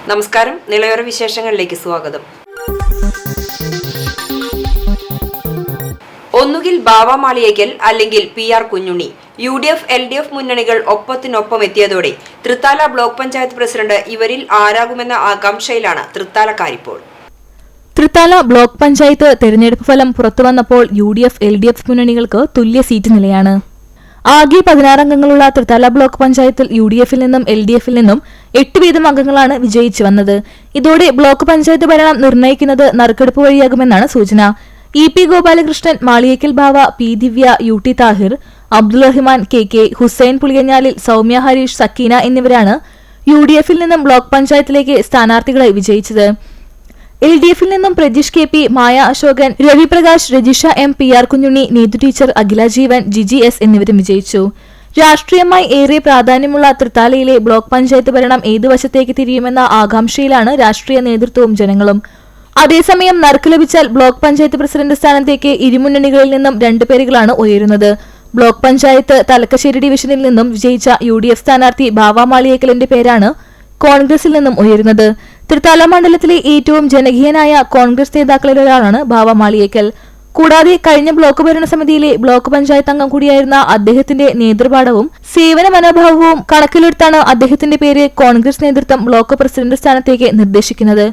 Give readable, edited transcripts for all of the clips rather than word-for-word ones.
നമസ്കാരം, നിലയോര വിശേഷങ്ങളിലേക്ക് സ്വാഗതം. ഒന്നുകിൽ ബാവ മാളിയേക്കൽ അല്ലെങ്കിൽ PR കുഞ്ഞുണ്ണി. UDF LDF മുന്നണികൾ ഒപ്പത്തിനൊപ്പം എത്തിയതോടെ തൃത്താല ബ്ലോക്ക് പഞ്ചായത്ത് പ്രസിഡന്റ് ഇവരിൽ ആരാകുമെന്ന ആകാംക്ഷയിലാണ് തൃത്താലക്കാരിപ്പോൾ. തൃത്താല ബ്ലോക്ക് പഞ്ചായത്ത് തെരഞ്ഞെടുപ്പ് ഫലം പുറത്തുവന്നപ്പോൾ UDF LDF മുന്നണികൾക്ക് തുല്യ സീറ്റ് നിലയാണ്. ആകെ 16 അംഗങ്ങളുള്ള തൃത്താല ബ്ലോക്ക് പഞ്ചായത്തിൽ UDFൽ നിന്നും LDFൽ നിന്നും 8 വീതം അംഗങ്ങളാണ് വിജയിച്ചു വന്നത്. ഇതോടെ ബ്ലോക്ക് പഞ്ചായത്ത് ഭരണം നിർണ്ണയിക്കുന്നത് നറുക്കെടുപ്പ് വഴിയാകുമെന്നാണ് സൂചന. EP ഗോപാലകൃഷ്ണൻ, മാളിയേക്കൽ ബാവ, P ദിവ്യ, UT താഹിർ, അബ്ദുൾ റഹ്മാൻ, KK ഹുസൈൻ പുളിയഞ്ഞാലിൽ, സൗമ്യ ഹരീഷ്, സക്കീന എന്നിവരാണ് UDFൽ നിന്നും ബ്ലോക്ക് പഞ്ചായത്തിലേക്ക് സ്ഥാനാർത്ഥികളായി വിജയിച്ചത്. LDFൽ നിന്നും Prajish KP, Maya Ashokan, Raviprakash, Rajisha M, PR Kunjunni, Neethu teacher, Akhila Jeevan, Jiji S എന്നിവരും വിജയിച്ചു. രാഷ്ട്രീയമായി ഏറെ പ്രാധാന്യമുള്ള തൃത്താലയിലെ ബ്ലോക്ക് പഞ്ചായത്ത് ഭരണം ഏതു വശത്തേക്ക് തിരിയുമെന്ന ആകാംക്ഷയിലാണ് രാഷ്ട്രീയ നേതൃത്വവും ജനങ്ങളും. അതേസമയം നറുക്ക് ലഭിച്ചാൽ ബ്ലോക്ക് പഞ്ചായത്ത് പ്രസിഡന്റ് സ്ഥാനത്തേക്ക് ഇരുമുന്നണികളിൽ നിന്നും 2 പേരുകളാണ് ഉയരുന്നത്. ബ്ലോക്ക് പഞ്ചായത്ത് തലക്കശ്ശേരി ഡിവിഷനിൽ നിന്നും വിജയിച്ച UDF സ്ഥാനാർത്ഥി ബാവ മാളിയേക്കലിന്റെ പേരാണ് കോൺഗ്രസിൽ നിന്നും ഉയരുന്നത്. തൃത്താല മണ്ഡലത്തിലെ ഏറ്റവും ജനകീയനായ കോൺഗ്രസ് നേതാക്കളിലൊരാളാണ് ബാവ മാളിയേക്കൽ. കൂടാതെ കഴിഞ്ഞ ബ്ലോക്ക് ഭരണസമിതിയിലെ ബ്ലോക്ക് പഞ്ചായത്ത് അംഗം കൂടിയായിരുന്ന അദ്ദേഹത്തിന്റെ നേതൃപാഠവും സേവന മനോഭാവവും കണക്കിലെടുത്താണ് അദ്ദേഹത്തിന്റെ പേര് കോൺഗ്രസ് നേതൃത്വം ബ്ലോക്ക് പ്രസിഡന്റ് സ്ഥാനത്തേക്ക് നിർദ്ദേശിക്കുന്നത്.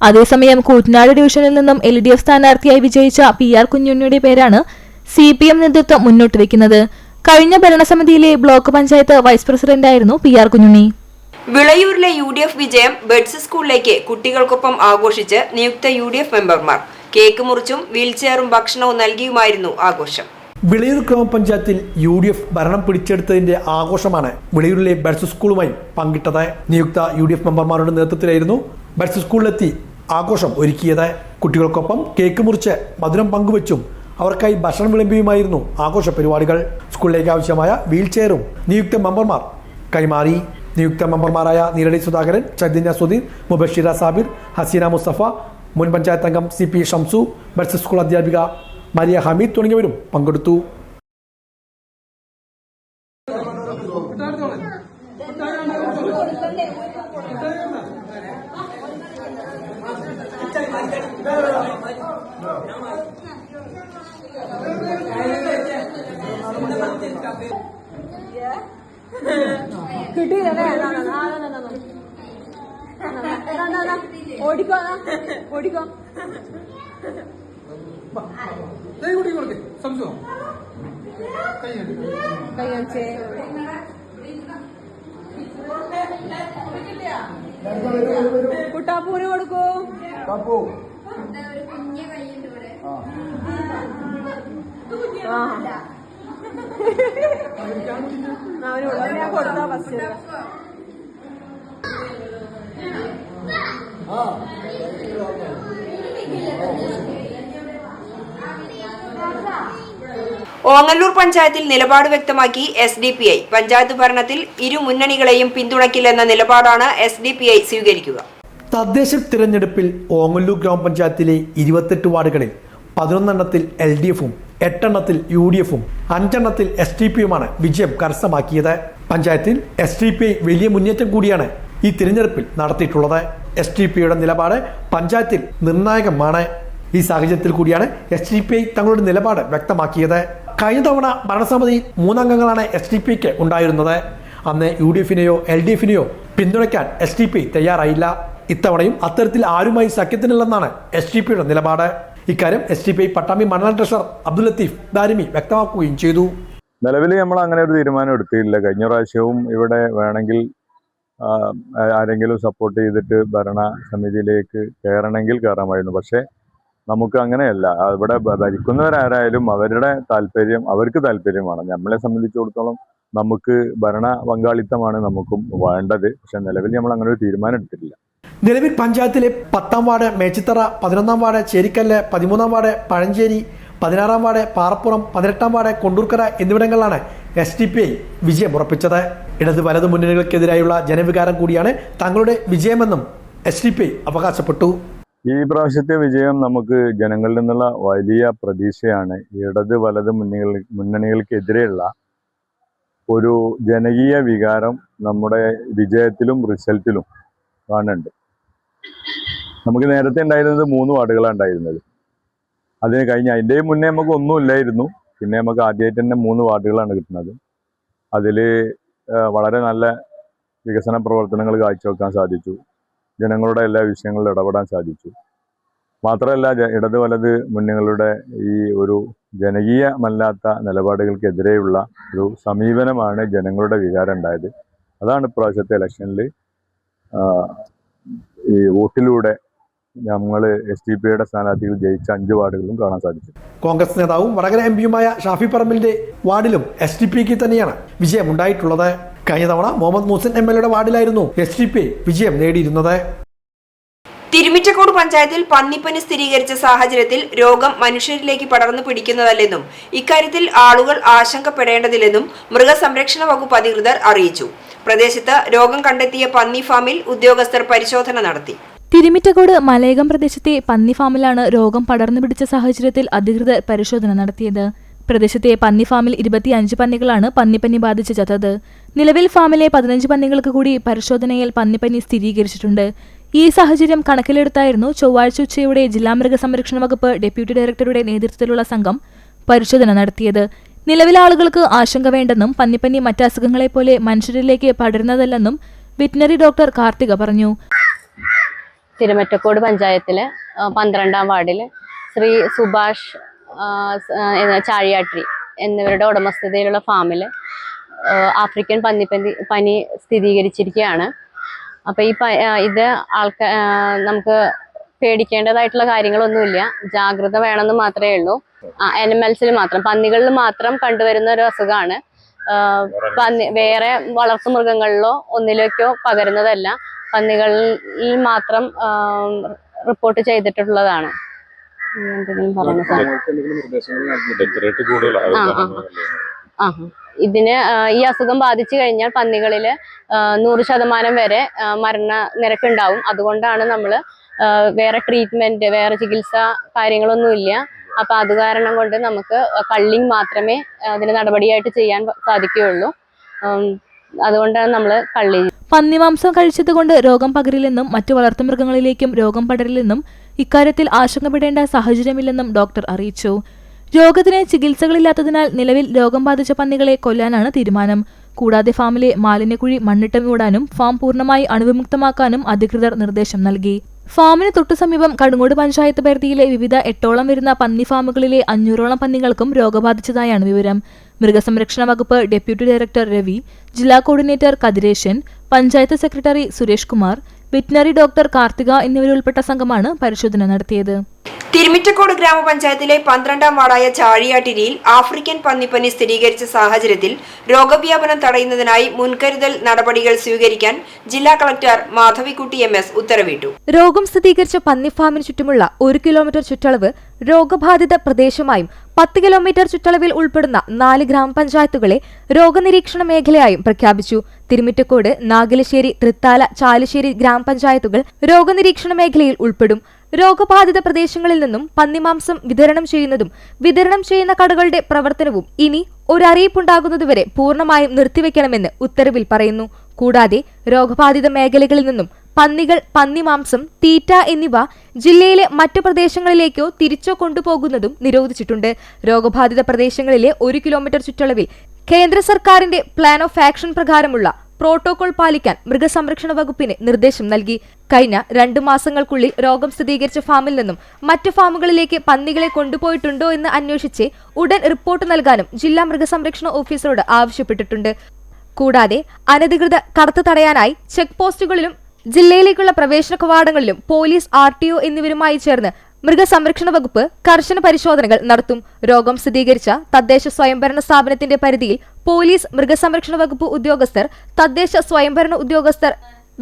അതേസമയം കൂറ്റനാട് ഡിവിഷനിൽ നിന്നും LDF സ്ഥാനാർത്ഥിയായി വിജയിച്ച PR കുഞ്ഞുണ്ണിയുടെ പേരാണ് CPM നേതൃത്വം മുന്നോട്ട് വെക്കുന്നത്. കഴിഞ്ഞ ഭരണസമിതിയിലെ ബ്ലോക്ക് പഞ്ചായത്ത് വൈസ് പ്രസിഡന്റായിരുന്നു PR കുഞ്ഞുണ്ണി. വിളയൂരിലെ UDF വിജയം ബെഡ്സ് സ്കൂളിലേക്ക് കുട്ടികൾക്കൊപ്പം ആഘോഷിച്ച് നിയുക്ത UDF മെമ്പർമാർ. കേക്ക് മുറിച്ചും വീൽചെയറും ഭക്ഷണവും നൽകിയുമായിരുന്നു ആഘോഷം. വിളയൂർ ഗ്രാമപഞ്ചായത്തിൽ UDF ഭരണം പിടിച്ചെടുത്തതിന്റെ ആഘോഷമാണ് വിളയൂരിലെ ബെഡ്സ് സ്കൂളുമായി പങ്കിട്ടത്. നിയുക്ത UDF മെമ്പർമാരുടെ നേതൃത്വത്തിലായിരുന്നു ബെഡ്സ് സ്കൂളിലെത്തി ആഘോഷം ഒരുക്കിയത്. കുട്ടികൾക്കൊപ്പം കേക്ക് മുറിച്ച് മധുരം പങ്കുവച്ചും അവർക്കായി ഭക്ഷണം വിളമ്പിയുമായിരുന്നു ആഘോഷ പരിപാടികൾ. സ്കൂളിലേക്ക് ആവശ്യമായ വീൽചെയറും നിയുക്ത മെമ്പർമാർ കൈമാറി. നിയുക്ത മെമ്പർമാരായ നീരടി സുധാകരൻ, ചൈതന്യ സുധീർ, മുബഷിറ സാബിർ, ഹസീന മുസ്തഫ, മുൻ പഞ്ചായത്ത് അംഗം CP ഷംസു, ബെഡ്സ് സ്കൂൾ അധ്യാപിക മരിയ ഹമീദ് തുടങ്ങിയവരും പങ്കെടുത്തു. ഓടിക്കോ ഓടിക്കോ കൈ കാണിച്ചേ. കുട്ടാപ്പൂന് കൊടുക്കൂ. അവന് ഞാൻ കൊടുത്താ ഫസ്റ്റ്. ഓങ്ങല്ലൂർ പഞ്ചായത്തിൽ നിലപാട് വ്യക്തമാക്കി SDPI. പഞ്ചായത്ത് ഭരണത്തിൽ ഇരു മുന്നണികളെയും പിന്തുണയ്ക്കില്ലെന്ന നിലപാടാണ് SDPI സ്വീകരിക്കുക. തദ്ദേശ തിരഞ്ഞെടുപ്പിൽ ഓങ്ങല്ലൂർ ഗ്രാമപഞ്ചായത്തിലെ 28 വാർഡുകളിൽ 11 എണ്ണത്തിൽ LDFും 8 എണ്ണത്തിൽ UDFും 5 എണ്ണത്തിൽ SDPയുമാണ് വിജയം കരസ്ഥമാക്കിയത്. പഞ്ചായത്തിൽ SDPI വലിയ മുന്നേറ്റം കൂടിയാണ് ഈ തിരഞ്ഞെടുപ്പിൽ നടത്തിയിട്ടുള്ളത്. SDPയുടെ നിലപാട് പഞ്ചായത്തിൽ നിർണായകമാണ്. ഈ സാഹചര്യത്തിൽ കൂടിയാണ് SDPI തങ്ങളുടെ നിലപാട് വ്യക്തമാക്കിയത്. കഴിഞ്ഞ തവണ ഭരണസമിതിയിൽ 3 അംഗങ്ങളാണ് SDPയ്ക്ക് ഉണ്ടായിരുന്നത്. അന്ന് UDFിനെയോ LDFിനെയോ പിന്തുണയ്ക്കാൻ SDPI തയ്യാറായില്ല. ഇത്തവണയും അത്തരത്തിൽ ആരുമായി സഖ്യത്തിനില്ലെന്നാണ് SDPയുടെ നിലപാട്. ഇക്കാര്യം SDPI പട്ടാമ്പി മണ്ഡലം ട്രഷറർ അബ്ദുൽ ലത്തീഫ് ദാരിമി വ്യക്തമാക്കുകയും ചെയ്തു. നിലവിൽ നമ്മൾ അങ്ങനെ ഒരു തീരുമാനം എടുത്തില്ല. കഴിഞ്ഞ പ്രാവശ്യവും ഇവിടെ വേണമെങ്കിൽ ആരെങ്കിലും സപ്പോർട്ട് ചെയ്തിട്ട് ഭരണ സമിതിയിലേക്ക് കയറണമെങ്കിൽ കയറാമായിരുന്നു. പക്ഷേ നമുക്ക് അങ്ങനെയല്ല. ഇവിടെ ഭരിക്കുന്നവരാരായാലും അവരുടെ താല്പര്യം അവർക്ക് താല്പര്യമാണ്. നമ്മളെ സംബന്ധിച്ചിടത്തോളം നമുക്ക് ഭരണ പങ്കാളിത്തമാണ് നമുക്കും വേണ്ടത്. പക്ഷെ നിലവിൽ നമ്മൾ അങ്ങനെ ഒരു തീരുമാനം എടുത്തിട്ടില്ല. നിലവിൽ പഞ്ചായത്തിലെ 10ാം വാർഡ് മേച്ചിത്തറ, 11ാം വാർഡ് ചേരിക്കല്ല്, 13ാം വാർഡ് പഴഞ്ചേരി, 16ാം വാർഡ് പാറപ്പുറം, 18ാം വാർഡ് കൊണ്ടൂർക്കര എന്നിവിടങ്ങളിലാണ് SDPI വിജയം ഉറപ്പിച്ചത്. ഇടത് വലതു മുന്നണികൾക്കെതിരായുള്ള ജനവികാരം കൂടിയാണ് തങ്ങളുടെ വിജയമെന്നും SDPI അവകാശപ്പെട്ടു. ഈ പ്രാവശ്യത്തെ വിജയം നമുക്ക് ജനങ്ങളിൽ നിന്നുള്ള വലിയ പ്രതീക്ഷയാണ്. ഇടത് വലത് മുന്നണികൾക്കെതിരെയുള്ള ഒരു ജനകീയ വികാരം നമ്മുടെ വിജയത്തിലും റിസൾട്ടിലും കാണുന്നുണ്ട്. നമുക്ക് നേരത്തെ ഉണ്ടായിരുന്നത് 3 വാർഡുകളാണ് ഉണ്ടായിരുന്നത്. അതിന് കഴിഞ്ഞ അതിൻ്റെ മുന്നേ നമുക്ക് ഒന്നുമില്ലായിരുന്നു. പിന്നെ നമുക്ക് ആദ്യമായിട്ട് തന്നെ 3 വാർഡുകളാണ് കിട്ടുന്നത്. അതിൽ വളരെ നല്ല വികസന പ്രവർത്തനങ്ങൾ കാഴ്ചവെക്കാൻ സാധിച്ചു. ജനങ്ങളുടെ എല്ലാ വിഷയങ്ങളിലും ഇടപെടാൻ സാധിച്ചു. മാത്രമല്ല ഇടത് വലത് മുന്നണികളുടെ ഈ ഒരു ജനകീയമല്ലാത്ത നിലപാടുകൾക്കെതിരെയുള്ള ഒരു സമീപനമാണ് ജനങ്ങളുടെ വികാരം ഉണ്ടായത്. അതാണ് ഇപ്രാവശ്യത്തെ ഇലക്ഷനിൽ ഈ വോട്ടിലൂടെ നമ്മൾ SDPയുടെ സ്ഥാനാർത്ഥികൾ ജയിച്ച 5 വാർഡുകളും കാണാൻ സാധിച്ചു. കോൺഗ്രസ് നേതാവും വടകര MP ഷാഫി പറമ്പിലിന്റെ വാർഡിലും SDPക്ക് തന്നെയാണ് വിജയമുണ്ടായിട്ടുള്ളത്. കഴിഞ്ഞ തവണ മുഹമ്മദ് മുഹസിൻ MLAയുടെ വാർഡിലായിരുന്നു SDP വിജയം നേടിയിരുന്നത്. തിരുമിറ്റക്കോട് പഞ്ചായത്തിൽ പന്നിപ്പനി സ്ഥിരീകരിച്ച സാഹചര്യത്തിൽ രോഗം മനുഷ്യരിലേക്ക് പടർന്നു പിടിക്കുന്നതല്ലെന്നും ഇക്കാര്യത്തിൽ ആളുകൾ ആശങ്കപ്പെടേണ്ടതില്ലെന്നും മൃഗസംരക്ഷണ വകുപ്പ് അധികൃതർ അറിയിച്ചു. പ്രദേശത്ത് രോഗം കണ്ടെത്തിയ പന്നി ഫാമിൽ ഉദ്യോഗസ്ഥർ പരിശോധന നടത്തി. തിരുമിറ്റക്കോട് മലയകം പ്രദേശത്തെ പന്നി ഫാമിലാണ് രോഗം പടർന്നു പിടിച്ച സാഹചര്യത്തിൽ അധികൃതർ പരിശോധന നടത്തിയത്. പ്രദേശത്തെ പന്നി ഫാമിൽ 25 പന്നികളാണ് പന്നിപ്പനി ബാധിച്ച് ചത്തത്. നിലവിൽ ഫാമിലെ 15 പന്നികൾക്ക് കൂടി പരിശോധനയിൽ പന്നിപ്പനി സ്ഥിരീകരിച്ചിട്ടുണ്ട്. ഈ സാഹചര്യം കണക്കിലെടുത്തായിരുന്നു ചൊവ്വാഴ്ച ഉച്ചയോടെ ജില്ലാ മൃഗസംരക്ഷണ വകുപ്പ് ഡെപ്യൂട്ടി ഡയറക്ടറുടെ നേതൃത്വത്തിലുള്ള സംഘം പരിശോധന നടത്തിയത്. നിലവിലെ ആളുകൾക്ക് ആശങ്ക വേണ്ടെന്നും പന്നിപ്പനി മറ്റ് അസുഖങ്ങളെപ്പോലെ മനുഷ്യരിലേക്ക് പടരുന്നതല്ലെന്നും വെറ്റിനറി ഡോക്ടർ കാർത്തിക പറഞ്ഞു. തിരുമറ്റക്കോട് പഞ്ചായത്തിലെ 12ാം വാർഡിൽ ശ്രീ സുഭാഷ് ചാഴിയാട്ടി എന്നിവരുടെ ഉടമസ്ഥതയിലുള്ള ഫാമിൽ ആഫ്രിക്കൻ പനി സ്ഥിരീകരിച്ചിരിക്കുകയാണ്. അപ്പോൾ ഇത് നമുക്ക് പേടിക്കേണ്ടതായിട്ടുള്ള കാര്യങ്ങളൊന്നുമില്ല. ജാഗ്രത വേണമെന്ന് മാത്രമേ ഉള്ളൂ. അനിമൽസിൽ മാത്രം, പന്നികളിൽ മാത്രം കണ്ടുവരുന്ന ഒരു അസുഖമാണ്. വേറെ വളർത്തു മൃഗങ്ങളിലോ ഒന്നിലേക്കോ പകരുന്നതല്ല. പന്നികളിൽ മാത്രം റിപ്പോർട്ട് ചെയ്തിട്ടുള്ളതാണ്. ഇതിന് ഈ അസുഖം ബാധിച്ചു കഴിഞ്ഞാൽ പന്നികളിൽ 100% വരെ മരണ നിരക്കുണ്ടാവും. അതുകൊണ്ടാണ് നമ്മൾ വേറെ ട്രീറ്റ്മെന്റ്, വേറെ ചികിത്സ കാര്യങ്ങളൊന്നുമില്ല. അപ്പൊ അത് കാരണം കൊണ്ട് നമുക്ക് കള്ളിങ് മാത്രമേ അതിന് നടപടിയായിട്ട് ചെയ്യാൻ സാധിക്കുകയുള്ളൂ. അതുകൊണ്ടാണ് നമ്മൾ കള്ളി. പന്നിമാംസം കഴിച്ചതുകൊണ്ട് രോഗം പകരില്ലെന്നും മറ്റു വളർത്തുമൃഗങ്ങളിലേക്കും രോഗം പടരില്ലെന്നും ഇക്കാര്യത്തിൽ ആശങ്കപ്പെടേണ്ട സാഹചര്യമില്ലെന്നും ഡോക്ടർ അറിയിച്ചു. രോഗത്തിന് ചികിത്സകളില്ലാത്തതിനാൽ നിലവിൽ രോഗം ബാധിച്ച പന്നികളെ കൊല്ലാനാണ് തീരുമാനം. കൂടാതെ ഫാമിലെ മാലിന്യക്കുഴി മണ്ണിട്ട് മൂടാനും ഫാം പൂർണ്ണമായി അണുവിമുക്തമാക്കാനും അധികൃതർ നിർദ്ദേശം നൽകി. ഫാമിന് തൊട്ടു സമീപം കടുങ്ങോട് പഞ്ചായത്ത് പരിധിയിലെ വിവിധ 8ഓളം വരുന്ന പന്നി ഫാമുകളിലെ 500ഓളം പന്നികൾക്കും രോഗബാധിച്ചതായാണ് വിവരം. മൃഗസംരക്ഷണ വകുപ്പ് ഡെപ്യൂട്ടി ഡയറക്ടർ രവി, ജില്ലാ coordinator Kathiresan, panchayat secretary Suresh Kumar, veterinary doctor Karthika എന്നിവരുൾപ്പെട്ട സംഘമാണ് പരിശോധന നടത്തിയത്. തിരുമിറ്റക്കോട് ഗ്രാമപഞ്ചായത്തിലെ 12ാം വാർഡായ ചാഴിയാട്ടിരിയിൽ ആഫ്രിക്കൻ പന്നിപ്പനി സ്ഥിരീകരിച്ച സാഹചര്യത്തിൽ രോഗവ്യാപനം തടയുന്നതിനായി മുൻകരുതൽ നടപടികൾ സ്വീകരിക്കാൻ ജില്ലാ കളക്ടർ മാധവിക്കുട്ടി MS ഉത്തരവിട്ടു. രോഗം സ്ഥിരീകരിച്ച പന്നി ഫാമിന് ചുറ്റുമുള്ള 1 കിലോമീറ്റർ ചുറ്റളവ് രോഗബാധിത പ്രദേശമായും 10 കിലോമീറ്റർ ചുറ്റളവിൽ ഉൾപ്പെടുന്ന 4 ഗ്രാമപഞ്ചായത്തുകളെ രോഗനിരീക്ഷണ മേഖലയായും പ്രഖ്യാപിച്ചു. തിരുമിറ്റക്കോട്, നാഗലശ്ശേരി, തൃത്താല, ചാലിശ്ശേരി ഗ്രാമപഞ്ചായത്തുകൾ രോഗനിരീക്ഷണ മേഖലയിൽ ഉൾപ്പെടും. രോഗബാധിത പ്രദേശങ്ങളിൽ നിന്നും പന്നിമാംസം വിതരണം ചെയ്യുന്നതും വിതരണം ചെയ്യുന്ന കടകളുടെ പ്രവർത്തനവും ഇനി ഒരറിയിപ്പുണ്ടാകുന്നതുവരെ പൂർണ്ണമായും നിർത്തിവെക്കണമെന്ന് ഉത്തരവിൽ പറയുന്നു. കൂടാതെ രോഗബാധിത മേഖലകളിൽ നിന്നും പന്നികൾ, പന്നിമാംസം, തീറ്റ എന്നിവ ജില്ലയിലെ മറ്റു പ്രദേശങ്ങളിലേക്കോ തിരിച്ചോ കൊണ്ടുപോകുന്നതും നിരോധിച്ചിട്ടുണ്ട്. രോഗബാധിത പ്രദേശങ്ങളിലെ 1 കിലോമീറ്റർ ചുറ്റളവിൽ കേന്ദ്ര സർക്കാരിന്റെ പ്ലാൻ ഓഫ് ആക്ഷൻ പ്രകാരമുള്ള പ്രോട്ടോകോൾ പാലിക്കാൻ മൃഗസംരക്ഷണ വകുപ്പിന് നിർദ്ദേശം നൽകി. കഴിഞ്ഞ 2 മാസങ്ങൾക്കുള്ളിൽ രോഗം സ്ഥിരീകരിച്ച ഫാമിൽ നിന്നും മറ്റു ഫാമുകളിലേക്ക് പന്നികളെ കൊണ്ടുപോയിട്ടുണ്ടോ എന്ന് അന്വേഷിച്ച് ഉടൻ റിപ്പോർട്ട് നൽകാനും ജില്ലാ മൃഗസംരക്ഷണ ഓഫീസറോട് ആവശ്യപ്പെട്ടിട്ടുണ്ട്. കൂടാതെ അനധികൃത കടത്ത് തടയാനായി ചെക്ക് പോസ്റ്റുകളിലും ജില്ലയിലേക്കുള്ള പ്രവേശന കവാടങ്ങളിലും പോലീസ്, RTO എന്നിവരുമായി ചേർന്ന് മൃഗസംരക്ഷണ വകുപ്പ് കർശന പരിശോധനകൾ നടത്തും. രോഗം സ്ഥിരീകരിച്ച തദ്ദേശ സ്വയംഭരണ സ്ഥാപനത്തിന്റെ പരിധിയിൽ പോലീസ്, മൃഗസംരക്ഷണ വകുപ്പ് ഉദ്യോഗസ്ഥർ, തദ്ദേശ സ്വയംഭരണ ഉദ്യോഗസ്ഥർ,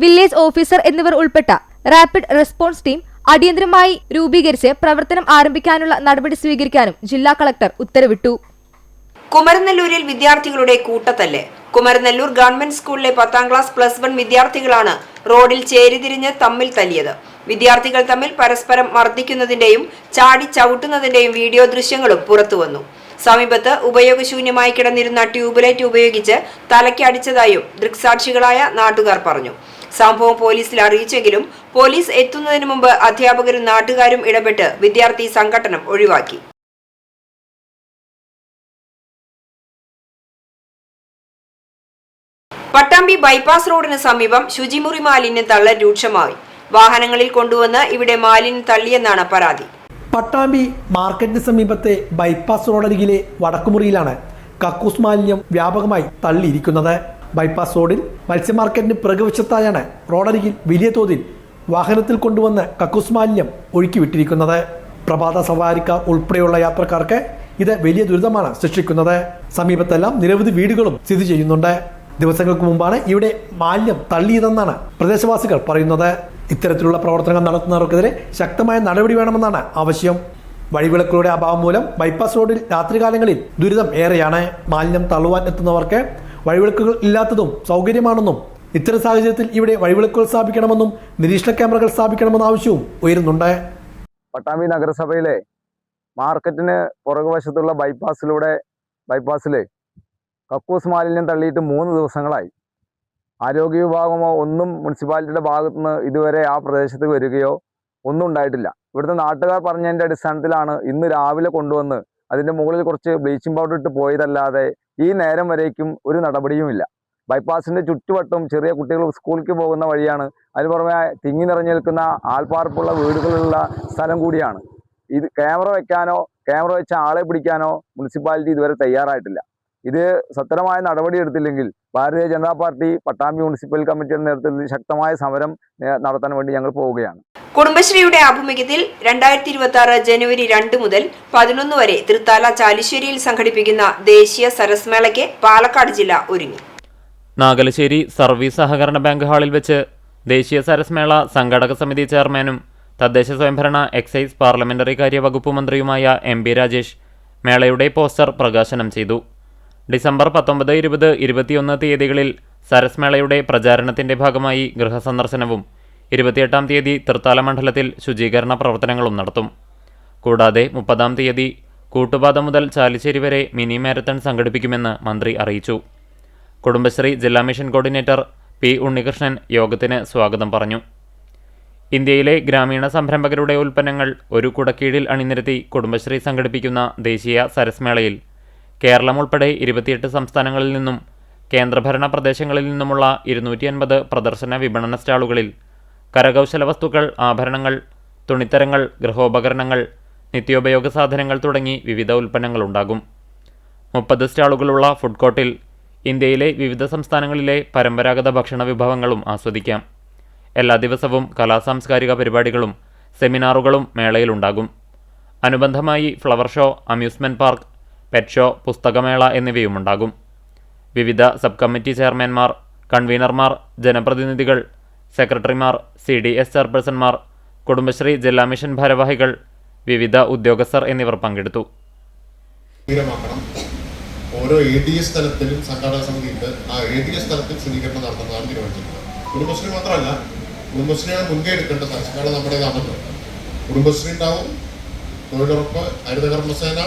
വില്ലേജ് ഓഫീസർ എന്നിവർ ഉൾപ്പെട്ട റാപ്പിഡ് റെസ്പോൺസ് ടീം അടിയന്തരമായി രൂപീകരിച്ച് പ്രവർത്തനം ആരംഭിക്കാനുള്ള നടപടി സ്വീകരിക്കാനും ജില്ലാ കളക്ടർ ഉത്തരവിട്ടു. കുമരനെല്ലൂരിൽ വിദ്യാർത്ഥികളുടെ കൂട്ടത്തല്ല്. കുമരനെല്ലൂർ ഗവൺമെന്റ് സ്കൂളിലെ 10ാം ക്ലാസ് +1 വിദ്യാർത്ഥികളാണ് റോഡിൽ ചേരിതിരിഞ്ഞ് തമ്മിൽ തല്ലിയത്. വിദ്യാർത്ഥികൾ തമ്മിൽ പരസ്പരം മർദ്ദിക്കുന്നതിന്റെയും ചാടി ചവിട്ടുന്നതിന്റെയും വീഡിയോ ദൃശ്യങ്ങളും പുറത്തുവന്നു. സമീപത്ത് ഉപയോഗശൂന്യമായി കിടന്നിരുന്ന ട്യൂബ്ലൈറ്റ് ഉപയോഗിച്ച് തലയ്ക്ക് അടിച്ചതായും ദൃക്സാക്ഷികളായ നാട്ടുകാർ പറഞ്ഞു. സംഭവം പോലീസിൽ അറിയിച്ചെങ്കിലും പോലീസ് എത്തുന്നതിന് മുമ്പ് അധ്യാപകരും നാട്ടുകാരും ഇടപെട്ട് വിദ്യാർത്ഥി സംഘട്ടനം ഒഴിവാക്കി. പട്ടാമ്പി ബൈപ്പാസ് റോഡിന് സമീപം ശുചിമുറി മാലിന്യം തള്ളൽ രൂക്ഷമായി. വാഹനങ്ങളിൽ കൊണ്ടുവന്ന് ഇവിടെ മാലിന്യം തള്ളിയെന്നാണ് പരാതി. പട്ടാമ്പി മാർക്കറ്റിന് സമീപത്തെ ബൈപ്പാസ് റോഡരികിലെ വടക്കുമുറിയിലാണ് കക്കൂസ് മാലിന്യം വ്യാപകമായി തള്ളിയിരിക്കുന്നത്. ബൈപ്പാസ് റോഡിൽ മത്സ്യമാർക്കറ്റിന് പിറകുവശത്തായാണ് റോഡരികിൽ വലിയ തോതിൽ വാഹനത്തിൽ കൊണ്ടുവന്ന് കക്കൂസ് മാലിന്യം ഒഴുക്കിവിട്ടിരിക്കുന്നത്. പ്രഭാത സവാരിക്കാർ ഉൾപ്പെടെയുള്ള യാത്രക്കാർക്ക് ഇത് വലിയ ദുരിതമാണ് സൃഷ്ടിക്കുന്നത്. സമീപത്തെല്ലാം നിരവധി വീടുകളും സ്ഥിതി ചെയ്യുന്നുണ്ട്. ദിവസങ്ങൾക്ക് മുമ്പാണ് ഇവിടെ മാലിന്യം തള്ളിയതെന്നാണ് പ്രദേശവാസികൾ പറയുന്നത്. ഇത്തരത്തിലുള്ള പ്രവർത്തനങ്ങൾ നടത്തുന്നവർക്കെതിരെ ശക്തമായ നടപടി വേണമെന്നാണ് ആവശ്യം. വഴിവിളക്കുകളുടെ അഭാവം മൂലം ബൈപ്പാസ് റോഡിൽ രാത്രികാലങ്ങളിൽ ദുരിതം ഏറെയാണ്. മാലിന്യം തള്ളുവാൻ എത്തുന്നവർക്ക് വഴിവിളക്കുകൾ ഇല്ലാത്തതും സൗകര്യമാണെന്നും ഇത്തരം സാഹചര്യത്തിൽ ഇവിടെ വഴിവിളക്കുകൾ സ്ഥാപിക്കണമെന്നും നിരീക്ഷണ ക്യാമറകൾ സ്ഥാപിക്കണമെന്ന ആവശ്യവും ഉയരുന്നുണ്ട്. പട്ടാമ്പി നഗരസഭയിലെ മാർക്കറ്റിന് പുറകുവശത്തുള്ള ബൈപ്പാസിൽ കക്കൂസ് മാലിന്യം തള്ളിയിട്ട് 3 ദിവസങ്ങളായി. ആരോഗ്യ വിഭാഗമോ ഒന്നും മുനിസിപ്പാലിറ്റിയുടെ ഭാഗത്തുനിന്ന് ഇതുവരെ ആ പ്രദേശത്ത് വരികയോ ഒന്നും ഉണ്ടായിട്ടില്ല. ഇവിടുത്തെ നാട്ടുകാർ പറഞ്ഞതിൻ്റെ അടിസ്ഥാനത്തിലാണ് ഇന്ന് രാവിലെ കൊണ്ടുവന്ന് അതിൻ്റെ മുകളിൽ കുറച്ച് ബ്ലീച്ചിങ് പൗഡർ ഇട്ട് പോയതല്ലാതെ ഈ നേരം വരേക്കും ഒരു നടപടിയുമില്ല. ബൈപ്പാസിൻ്റെ ചുറ്റുവട്ടം ചെറിയ കുട്ടികൾ സ്കൂളിലേക്ക് പോകുന്ന വഴിയാണ്. അതിന് പുറമെ തിങ്ങി നിറഞ്ഞു നിൽക്കുന്ന ആൾപ്പാർപ്പുള്ള വീടുകളുള്ള സ്ഥലം കൂടിയാണ്. ഇത് ക്യാമറ വെച്ച ആളെ പിടിക്കാനോ മുനിസിപ്പാലിറ്റി ഇതുവരെ തയ്യാറായിട്ടില്ല. ഇത് സത്യമായ നടപടിയെടുത്തില്ലെങ്കിൽ ഭാരതീയ ജനതാ പാർട്ടി പട്ടാമ്പി മുനിസിപ്പൽ കമ്മിറ്റിയുടെ നേതൃത്വത്തിൽ ശക്തമായ സമരം നടത്താൻ വേണ്ടി ഞങ്ങൾ പോവുകയാണ്. കുടുംബശ്രീയുടെ ആഭിമുഖ്യത്തിൽ 2026 ജനുവരി 2 മുതൽ 11 വരെ തൃത്താല ചാലിശ്ശേരിയിൽ സംഘടിപ്പിക്കുന്ന ദേശീയ സരസ് മേളയ്ക്ക് പാലക്കാട് ജില്ല ഒരുങ്ങി. നാഗലശ്ശേരി സർവീസ് സഹകരണ ബാങ്ക് ഹാളിൽ വെച്ച് ദേശീയ സരസ് മേള സംഘാടക സമിതി ചെയർമാനും തദ്ദേശ സ്വയംഭരണ എക്സൈസ് പാർലമെന്ററി കാര്യ വകുപ്പ് മന്ത്രിയുമായ MP രാജേഷ് മേളയുടെ പോസ്റ്റർ പ്രകാശനം ചെയ്തു. ഡിസംബർ 19, 20, 21 തീയതികളിൽ സരസ് മേളയുടെ പ്രചാരണത്തിന്റെ ഭാഗമായി ഗൃഹസന്ദർശനവും 28-ാം തീയതി തൃത്താല മണ്ഡലത്തിൽ ശുചീകരണ പ്രവർത്തനങ്ങളും നടത്തും. കൂടാതെ 30-ാം തീയതി കൂട്ടുപാത മുതൽ ചാലിശ്ശേരി വരെ മിനി മാരത്തൺ സംഘടിപ്പിക്കുമെന്ന് മന്ത്രി അറിയിച്ചു. കുടുംബശ്രീ ജില്ലാ മിഷൻ കോർഡിനേറ്റർ P. ഉണ്ണികൃഷ്ണൻ യോഗത്തിന് സ്വാഗതം പറഞ്ഞു. ഇന്ത്യയിലെ ഗ്രാമീണ സംരംഭകരുടെ ഉൽപ്പന്നങ്ങൾ ഒരു കുടക്കീഴിൽ അണിനിരത്തി കുടുംബശ്രീ സംഘടിപ്പിക്കുന്ന ദേശീയ സരസ് മേളയിൽ കേരളം ഉൾപ്പെടെ 28 സംസ്ഥാനങ്ങളിൽ നിന്നും കേന്ദ്രഭരണ പ്രദേശങ്ങളിൽ നിന്നുമുള്ള 250 പ്രദർശന വിപണന സ്റ്റാളുകളിൽ കരകൗശല വസ്തുക്കൾ, ആഭരണങ്ങൾ, തുണിത്തരങ്ങൾ, ഗൃഹോപകരണങ്ങൾ, നിത്യോപയോഗ സാധനങ്ങൾ തുടങ്ങി വിവിധ ഉൽപ്പന്നങ്ങളുണ്ടാകും. 30 സ്റ്റാളുകളുള്ള ഫുഡ് കോർട്ടിൽ ഇന്ത്യയിലെ വിവിധ സംസ്ഥാനങ്ങളിലെ പരമ്പരാഗത ഭക്ഷണ വിഭവങ്ങളും ആസ്വദിക്കാം. എല്ലാ ദിവസവും കലാസാംസ്കാരിക പരിപാടികളും സെമിനാറുകളും മേളയിലുണ്ടാകും. അനുബന്ധമായി flower show, amusement park, pet show, പുസ്തകമേള എന്നിവയുമുണ്ടാകും. വിവിധ സബ് കമ്മിറ്റി ചെയർമാൻമാർ, കൺവീനർമാർ, ജനപ്രതിനിധികൾ, സെക്രട്ടറിമാർ, CDS ചെയർപേഴ്സൺമാർ, കുടുംബശ്രീ ജില്ലാ മിഷൻ ഭാരവാഹികൾ, വിവിധ ഉദ്യോഗസ്ഥർ എന്നിവർ പങ്കെടുത്തു. ഓരോ ADS തലത്തിലും സംഘാടക സമിതിയുണ്ട്. ആ ADS തലത്തിൽ ശുചീകരണം നടത്തുന്നതാണ് തീരുമാനിച്ചിട്ടുള്ളത്. കുടുംബശ്രീ മാത്രമല്ല, കുടുംബശ്രീയാണ് മുൻകൈ എടുക്കേണ്ട. സംഘാടനം നമ്മുടേതാണല്ലോ. കുടുംബശ്രീ ഉണ്ടാവും, തൊഴിലുറപ്പ്, ഹരിതകർമ്മസേന,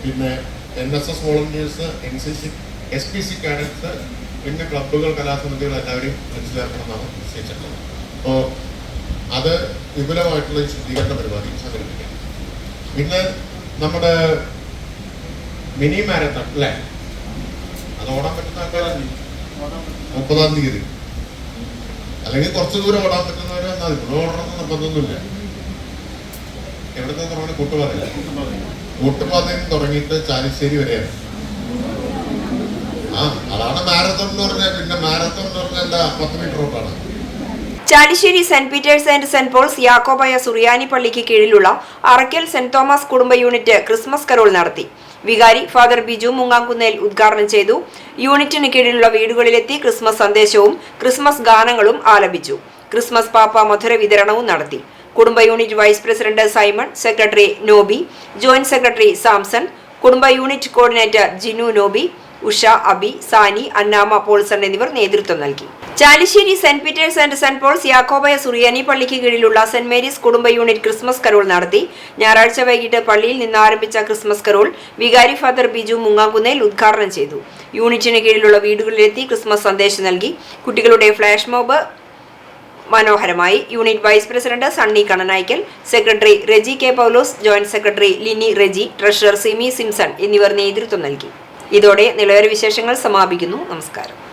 പിന്നെ NSS volunteers, NCC, SPC cadets, പിന്നെ ക്ലബ്ബുകൾ, കലാസമിതികൾ എല്ലാവരെയും മനസ്സിലാക്കണമെന്നാണ് നിശ്ചയിച്ചിട്ടുള്ളത്. അപ്പോൾ അത് വിപുലമായിട്ടുള്ള ഈ ശുചീകരണ പരിപാടി സംഘടിപ്പിക്കാം. പിന്നെ നമ്മുടെ മിനി മാരത്തൺ അല്ലേ, അത് ഓടാൻ പറ്റുന്ന ആൾക്കാരാണ് 30-ാം തീയതി, അല്ലെങ്കിൽ കുറച്ച് ദൂരം ഓടാൻ പറ്റുന്നവരെ വന്നാൽ ഇവിടെ ഓടണമെന്ന് നിർബന്ധമൊന്നുമില്ല. എവിടുത്തെ തുടങ്ങി കൂട്ടുപാതയിൽ തുടങ്ങിയിട്ട് ചാലിശ്ശേരി വരെയാണ്. അതാണ് മാരത്തോൺ എന്ന് പറഞ്ഞാൽ. പിന്നെ മാരത്തോൺ എന്ന് പറഞ്ഞാൽ 10 മീറ്റർ ഓട്ടാണ്. Chalissery saint Peter's and saint Paul's Yakobaya Suriyani പള്ളിക്ക് കീഴിലുള്ള അറക്കൽ സെന്റ് തോമസ് കുടുംബ യൂണിറ്റ് ക്രിസ്മസ് കരോൾ നടത്തി. വികാരി ഫാദർ ബിജു മുങ്ങാംകുന്നേൽ ഉദ്ഘാടനം ചെയ്തു. യൂണിറ്റിന് കീഴിലുള്ള വീടുകളിലെത്തി ക്രിസ്മസ് സന്ദേശവും ക്രിസ്മസ് ഗാനങ്ങളും ആലപിച്ചു. ക്രിസ്മസ് പാപ്പ മധുര വിതരണവും നടത്തി. കുടുംബ unit vice president Simon, secretary Noby, joint secretary Samson, കുടുംബ യൂണിറ്റ് കോർഡിനേറ്റർ ജിനു നോബി, ഉഷ, അബി, സാനി, അന്നാമ പോൾസൺ എന്നിവർ നേതൃത്വം നൽകി. Chalissery saint Peter's and saint Paul's Yakobaya Suriyani പള്ളിക്ക് കീഴിലുള്ള സെന്റ് മേരീസ് കുടുംബ യൂണിറ്റ് ക്രിസ്മസ് കരോൾ നടത്തി. ഞായറാഴ്ച വൈകിട്ട് പള്ളിയിൽ നിന്ന് ആരംഭിച്ച ക്രിസ്മസ് കരോൾ വികാരി ഫാദർ ബിജു മുങ്ങാംകുന്നേൽ ഉദ്ഘാടനം ചെയ്തു. യൂണിറ്റിന് കീഴിലുള്ള വീടുകളിലെത്തി ക്രിസ്മസ് സന്ദേശം നൽകി. കുട്ടികളുടെ ഫ്ലാഷ് മോബ്, മനോഹരമായി. Unit vice president Sunny Kananaikkal, secretary Reji K Paulose, joint secretary Lini Reji, treasurer Simi Simson എന്നിവർ നേതൃത്വം നൽകി. ഇതോടെ നിളയൊരു വിശേഷങ്ങൾ സമാപിക്കുന്നു. നമസ്കാരം.